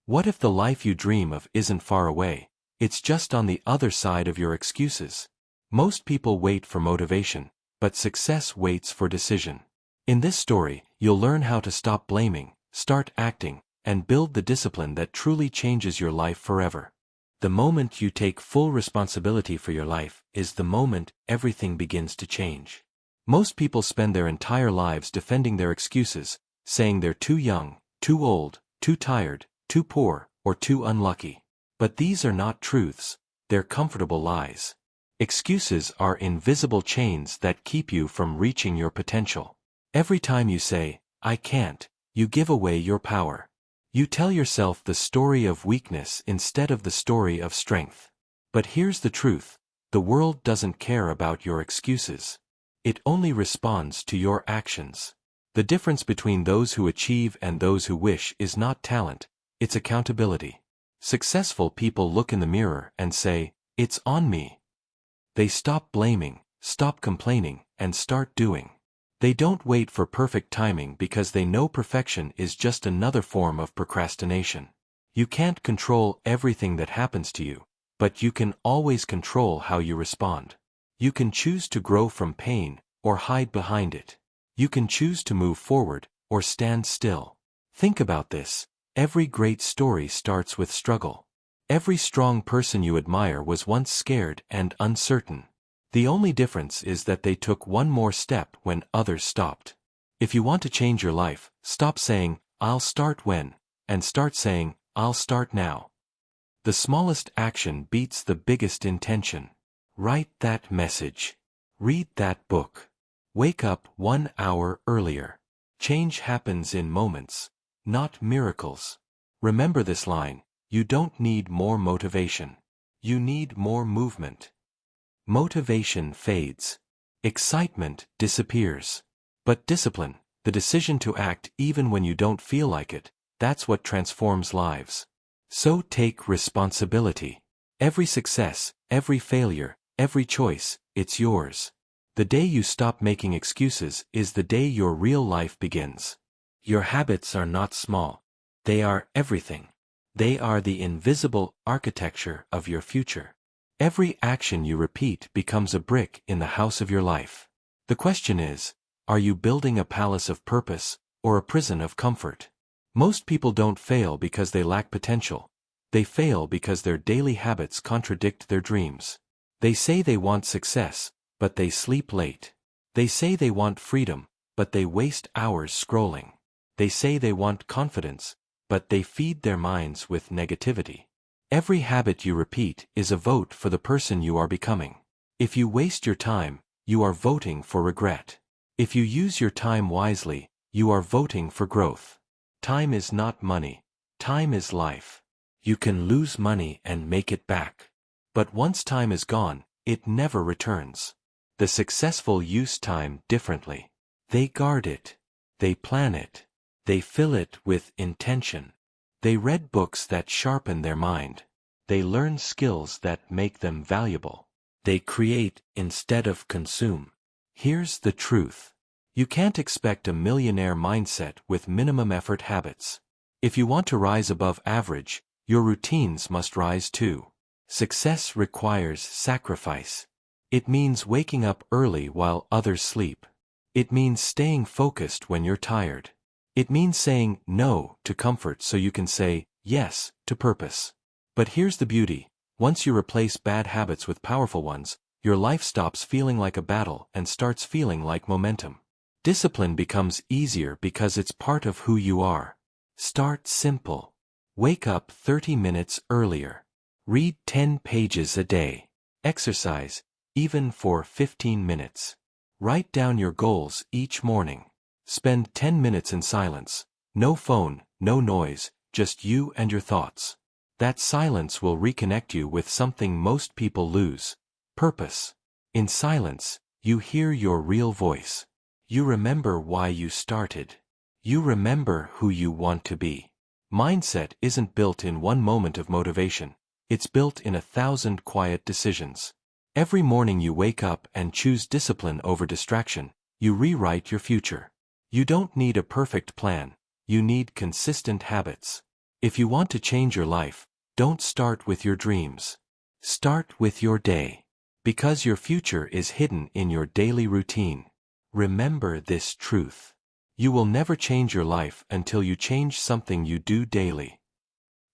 What if the life you dream of isn't far away? It's just on the other side of your excuses. Most people wait for motivation, but success waits for decision. In this story, you'll learn how to stop blaming, start acting, and build the discipline that truly changes your life forever. The moment you take full responsibility for your life is the moment everything begins to change. Most people spend their entire lives defending their excuses, saying they're too young, too old, too tired, too poor, or too unlucky. But these are not truths, they're comfortable lies. Excuses are invisible chains that keep you from reaching your potential. Every time you say, "I can't," you give away your power. You tell yourself the story of weakness instead of the story of strength. But here's the truth, the world doesn't care about your excuses. It only responds to your actions. The difference between those who achieve and those who wish is not talent, it's accountability. Successful people look in the mirror and say, "It's on me." They stop blaming, stop complaining, and start doing. They don't wait for perfect timing because they know perfection is just another form of procrastination. You can't control everything that happens to you, but you can always control how you respond. You can choose to grow from pain, or hide behind it. You can choose to move forward, or stand still. Think about this. Every great story starts with struggle. Every strong person you admire was once scared and uncertain. The only difference is that they took one more step when others stopped. If you want to change your life, stop saying, "I'll start when," and start saying, "I'll start now." The smallest action beats the biggest intention. Write that message. Read that book. Wake up 1 hour earlier. Change happens in moments, not miracles. Remember this line, you don't need more motivation. You need more movement. Motivation fades. Excitement disappears. But discipline, the decision to act even when you don't feel like it, that's what transforms lives. So take responsibility. Every success, every failure, every choice, it's yours. The day you stop making excuses is the day your real life begins. Your habits are not small. They are everything. They are the invisible architecture of your future. Every action you repeat becomes a brick in the house of your life. The question is, are you building a palace of purpose, or a prison of comfort? Most people don't fail because they lack potential. They fail because their daily habits contradict their dreams. They say they want success, but they sleep late. They say they want freedom, but they waste hours scrolling. They say they want confidence, but they feed their minds with negativity. Every habit you repeat is a vote for the person you are becoming. If you waste your time, you are voting for regret. If you use your time wisely, you are voting for growth. Time is not money. Time is life. You can lose money and make it back. But once time is gone, it never returns. The successful use time differently. They guard it. They plan it. They fill it with intention. They read books that sharpen their mind. They learn skills that make them valuable. They create instead of consume. Here's the truth. You can't expect a millionaire mindset with minimum effort habits. If you want to rise above average, your routines must rise too. Success requires sacrifice. It means waking up early while others sleep. It means staying focused when you're tired. It means saying no to comfort so you can say yes to purpose. But here's the beauty. Once you replace bad habits with powerful ones, your life stops feeling like a battle and starts feeling like momentum. Discipline becomes easier because it's part of who you are. Start simple. Wake up 30 minutes earlier. Read 10 pages a day. Exercise, even for 15 minutes. Write down your goals each morning. Spend 10 minutes in silence. No phone, no noise, just you and your thoughts. That silence will reconnect you with something most people lose: purpose. In silence, you hear your real voice. You remember why you started. You remember who you want to be. Mindset isn't built in one moment of motivation. It's built in 1,000 quiet decisions. Every morning you wake up and choose discipline over distraction, you rewrite your future. You don't need a perfect plan, you need consistent habits. If you want to change your life, don't start with your dreams. Start with your day. Because your future is hidden in your daily routine. Remember this truth. You will never change your life until you change something you do daily.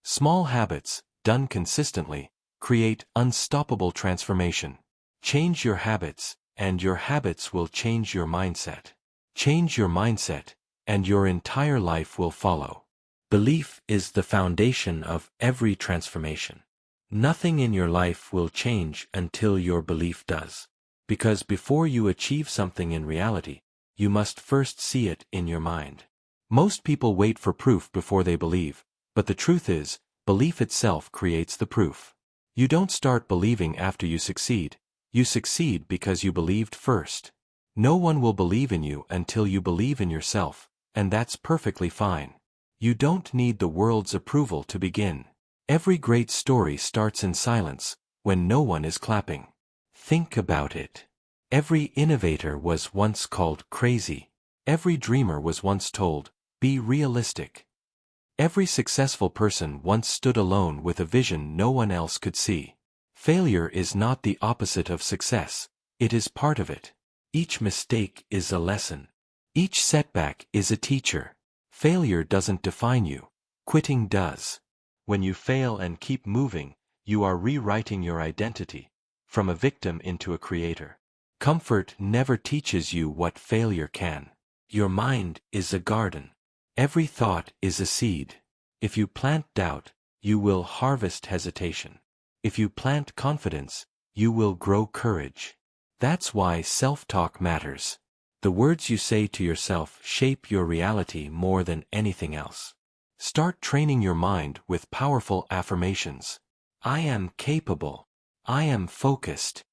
Small habits, done consistently, create unstoppable transformation. Change your habits, and your habits will change your mindset. Change your mindset, and your entire life will follow. Belief is the foundation of every transformation. Nothing in your life will change until your belief does. Because before you achieve something in reality, you must first see it in your mind. Most people wait for proof before they believe, but the truth is, belief itself creates the proof. You don't start believing after you succeed because you believed first. No one will believe in you until you believe in yourself, and that's perfectly fine. You don't need the world's approval to begin. Every great story starts in silence, when no one is clapping. Think about it. Every innovator was once called crazy. Every dreamer was once told, be realistic. Every successful person once stood alone with a vision no one else could see. Failure is not the opposite of success, it is part of it. Each mistake is a lesson. Each setback is a teacher. Failure doesn't define you, quitting does. When you fail and keep moving, you are rewriting your identity, from a victim into a creator. Comfort never teaches you what failure can. Your mind is a garden. Every thought is a seed. If you plant doubt, you will harvest hesitation. If you plant confidence, you will grow courage. That's why self-talk matters. The words you say to yourself shape your reality more than anything else. Start training your mind with powerful affirmations. I am capable. I am focused.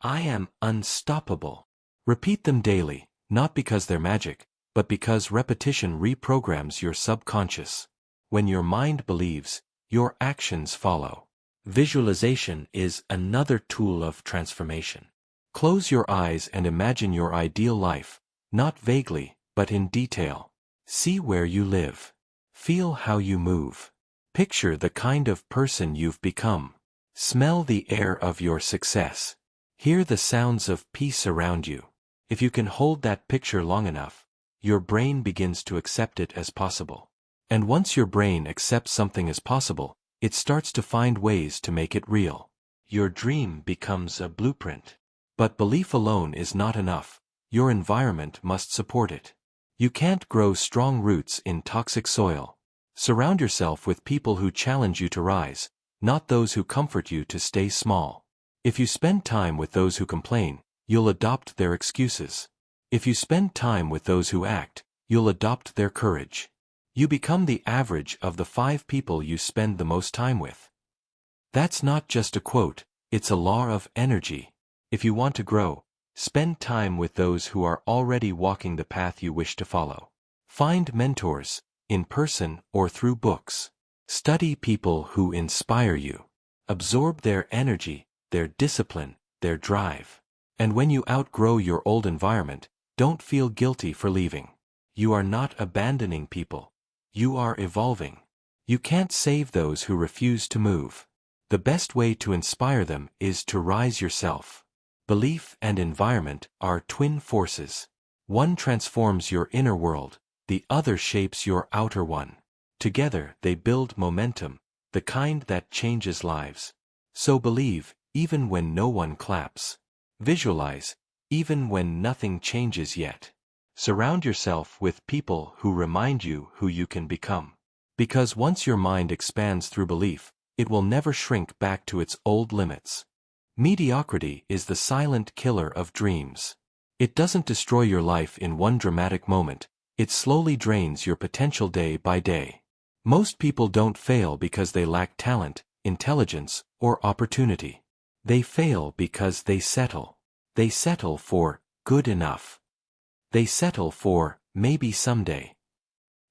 I am unstoppable. Repeat them daily, not because they're magic, but because repetition reprograms your subconscious. When your mind believes, your actions follow. Visualization is another tool of transformation. Close your eyes and imagine your ideal life, not vaguely, but in detail. See where you live. Feel how you move. Picture the kind of person you've become. Smell the air of your success. Hear the sounds of peace around you. If you can hold that picture long enough, your brain begins to accept it as possible. And once your brain accepts something as possible, it starts to find ways to make it real. Your dream becomes a blueprint. But belief alone is not enough. Your environment must support it. You can't grow strong roots in toxic soil. Surround yourself with people who challenge you to rise, not those who comfort you to stay small. If you spend time with those who complain, you'll adopt their excuses. If you spend time with those who act, you'll adopt their courage. You become the average of the 5 people you spend the most time with. That's not just a quote, it's a law of energy. If you want to grow, spend time with those who are already walking the path you wish to follow. Find mentors, in person or through books. Study people who inspire you. Absorb their energy, their discipline, their drive. And when you outgrow your old environment, don't feel guilty for leaving. You are not abandoning people. You are evolving. You can't save those who refuse to move. The best way to inspire them is to rise yourself. Belief and environment are twin forces. One transforms your inner world, the other shapes your outer one. Together they build momentum, the kind that changes lives. So believe, even when no one claps. Visualize, even when nothing changes yet. Surround yourself with people who remind you who you can become. Because once your mind expands through belief, it will never shrink back to its old limits. Mediocrity is the silent killer of dreams. It doesn't destroy your life in one dramatic moment, it slowly drains your potential day by day. Most people don't fail because they lack talent, intelligence, or opportunity. They fail because they settle. They settle for good enough. They settle for maybe someday.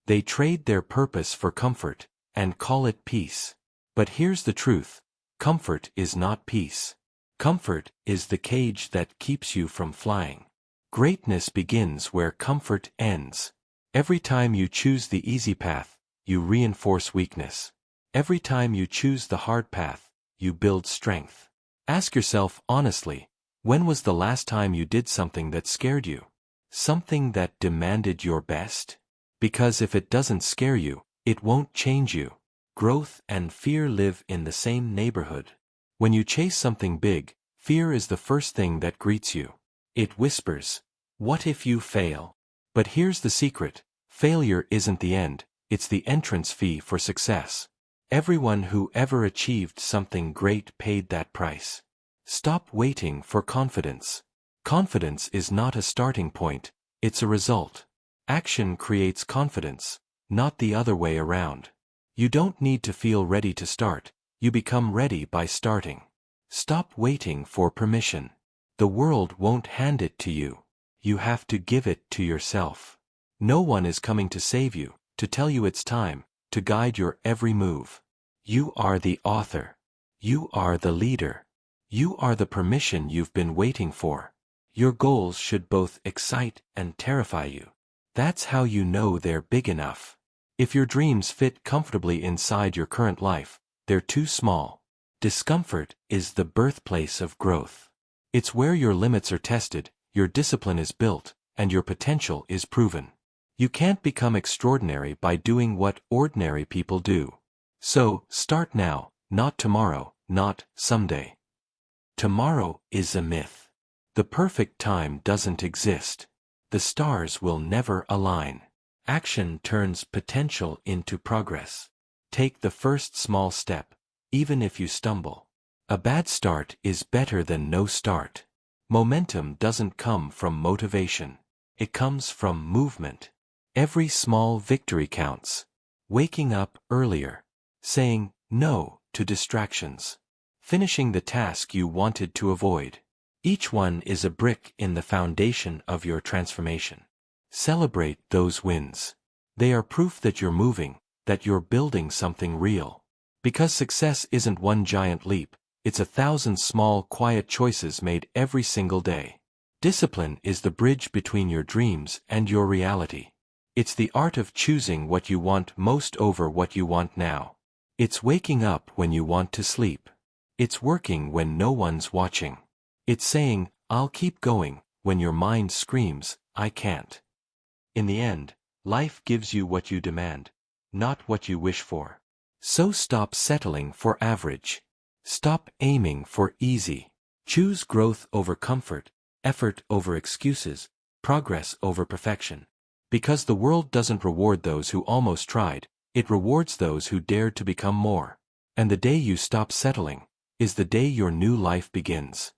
They trade their purpose for comfort and call it peace. But here's the truth. Comfort is not peace. Comfort is the cage that keeps you from flying. Greatness begins where comfort ends. Every time you choose the easy path, you reinforce weakness. Every time you choose the hard path, you build strength. Ask yourself honestly, when was the last time you did something that scared you? Something that demanded your best? Because if it doesn't scare you, it won't change you. Growth and fear live in the same neighborhood. When you chase something big, fear is the first thing that greets you. It whispers, "What if you fail?" But here's the secret: failure isn't the end, it's the entrance fee for success. Everyone who ever achieved something great paid that price. Stop waiting for confidence. Confidence is not a starting point, it's a result. Action creates confidence, not the other way around. You don't need to feel ready to start, you become ready by starting. Stop waiting for permission. The world won't hand it to you. You have to give it to yourself. No one is coming to save you, to tell you it's time, to guide your every move. You are the author. You are the leader. You are the permission you've been waiting for. Your goals should both excite and terrify you. That's how you know they're big enough. If your dreams fit comfortably inside your current life, they're too small. Discomfort is the birthplace of growth. It's where your limits are tested, your discipline is built, and your potential is proven. You can't become extraordinary by doing what ordinary people do. So, start now, not tomorrow, not someday. Tomorrow is a myth. The perfect time doesn't exist. The stars will never align. Action turns potential into progress. Take the first small step, even if you stumble. A bad start is better than no start. Momentum doesn't come from motivation. It comes from movement. Every small victory counts. Waking up earlier. Saying no to distractions. Finishing the task you wanted to avoid. Each one is a brick in the foundation of your transformation. Celebrate those wins. They are proof that you're moving, that you're building something real. Because success isn't one giant leap, it's 1,000 small, quiet choices made every single day. Discipline is the bridge between your dreams and your reality. It's the art of choosing what you want most over what you want now. It's waking up when you want to sleep. It's working when no one's watching. It's saying, "I'll keep going," when your mind screams, "I can't." In the end, life gives you what you demand, not what you wish for. So stop settling for average. Stop aiming for easy. Choose growth over comfort, effort over excuses, progress over perfection. Because the world doesn't reward those who almost tried, it rewards those who dared to become more. And the day you stop settling is the day your new life begins.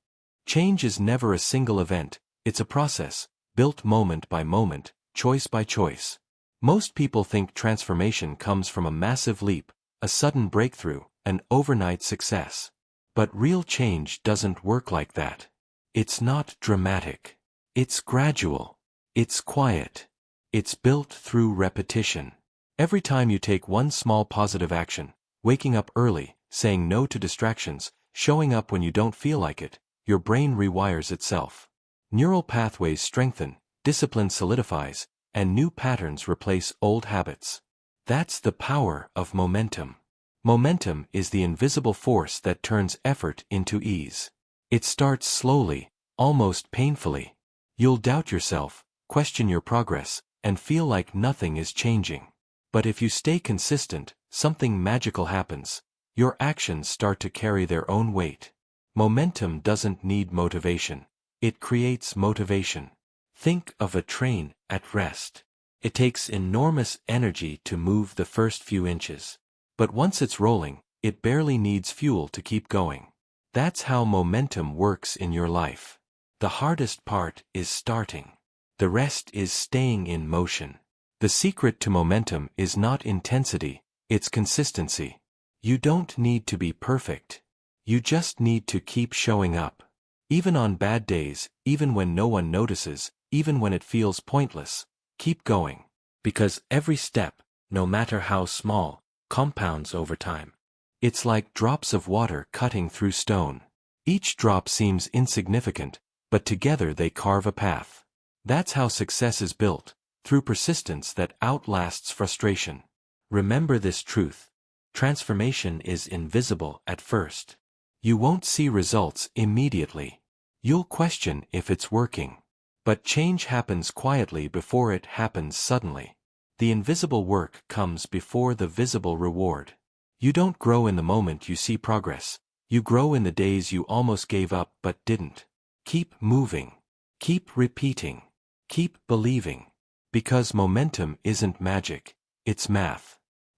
Change is never a single event, it's a process, built moment by moment, choice by choice. Most people think transformation comes from a massive leap, a sudden breakthrough, an overnight success. But real change doesn't work like that. It's not dramatic. It's gradual. It's quiet. It's built through repetition. Every time you take one small positive action, waking up early, saying no to distractions, showing up when you don't feel like it, your brain rewires itself. Neural pathways strengthen, discipline solidifies, and new patterns replace old habits. That's the power of momentum. Momentum is the invisible force that turns effort into ease. It starts slowly, almost painfully. You'll doubt yourself, question your progress, and feel like nothing is changing. But if you stay consistent, something magical happens. Your actions start to carry their own weight. Momentum doesn't need motivation. It creates motivation. Think of a train at rest. It takes enormous energy to move the first few inches. But once it's rolling, it barely needs fuel to keep going. That's how momentum works in your life. The hardest part is starting. The rest is staying in motion. The secret to momentum is not intensity, it's consistency. You don't need to be perfect. You just need to keep showing up. Even on bad days, even when no one notices, even when it feels pointless, keep going. Because every step, no matter how small, compounds over time. It's like drops of water cutting through stone. Each drop seems insignificant, but together they carve a path. That's how success is built, through persistence that outlasts frustration. Remember this truth. transformation is invisible at first. You won't see results immediately. You'll question if it's working. But change happens quietly before it happens suddenly. The invisible work comes before the visible reward. You don't grow in the moment you see progress. You grow in the days you almost gave up but didn't. Keep moving. Keep repeating. Keep believing. Because momentum isn't magic, it's math.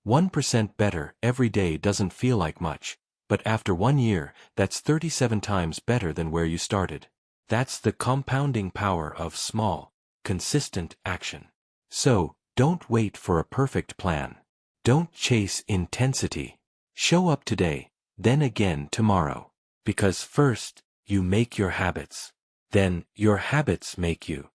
1% better every day doesn't feel like much, but after 1 year, that's 37 times better than where you started. That's the compounding power of small, consistent action. So, don't wait for a perfect plan. Don't chase intensity. Show up today, then again tomorrow. Because first, you make your habits. Then, your habits make you.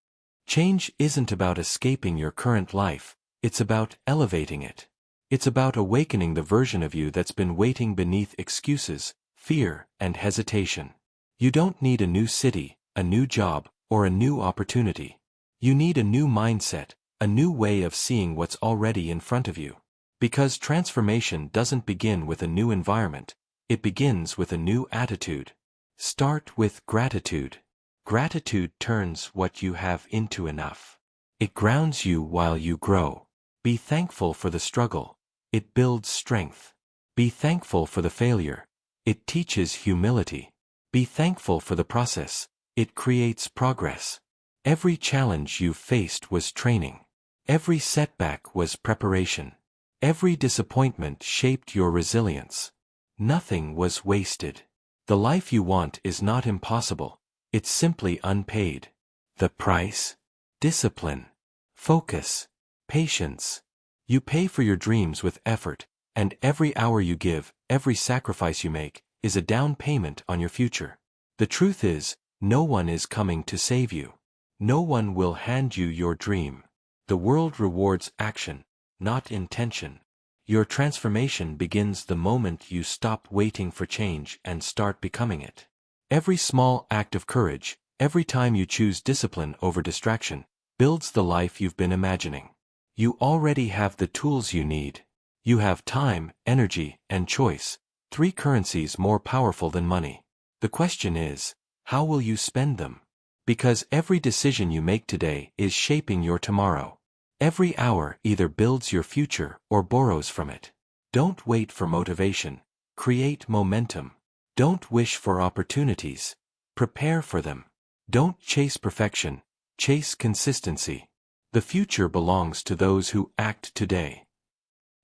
Change isn't about escaping your current life, it's about elevating it. It's about awakening the version of you that's been waiting beneath excuses, fear, and hesitation. You don't need a new city, a new job, or a new opportunity. You need a new mindset, a new way of seeing what's already in front of you. Because transformation doesn't begin with a new environment, it begins with a new attitude. Start with gratitude. Gratitude turns what you have into enough. It grounds you while you grow. Be thankful for the struggle. It builds strength. Be thankful for the failure. It teaches humility. Be thankful for the process. It creates progress. Every challenge you faced was training. Every setback was preparation. Every disappointment shaped your resilience. Nothing was wasted. The life you want is not impossible. It's simply unpaid. The price? Discipline. Focus. Patience. You pay for your dreams with effort, and every hour you give, every sacrifice you make, is a down payment on your future. The truth is, no one is coming to save you. No one will hand you your dream. The world rewards action, not intention. Your transformation begins the moment you stop waiting for change and start becoming it. Every small act of courage, every time you choose discipline over distraction, builds the life you've been imagining. You already have the tools you need. You have time, energy, and choice, 3 currencies more powerful than money. The question is, how will you spend them? Because every decision you make today is shaping your tomorrow. Every hour either builds your future or borrows from it. Don't wait for motivation. Create momentum. Don't wish for opportunities. Prepare for them. Don't chase perfection. Chase consistency. The future belongs to those who act today.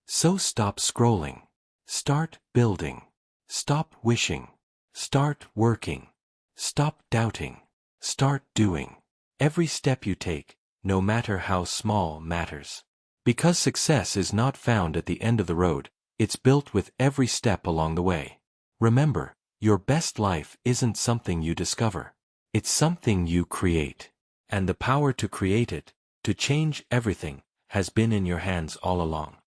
So stop scrolling. Start building. Stop wishing. Start working. Stop doubting. Start doing. Every step you take, no matter how small, matters. Because success is not found at the end of the road, it's built with every step along the way. Remember, your best life isn't something you discover. It's something you create. And the power to create it, to change everything, has been in your hands all along.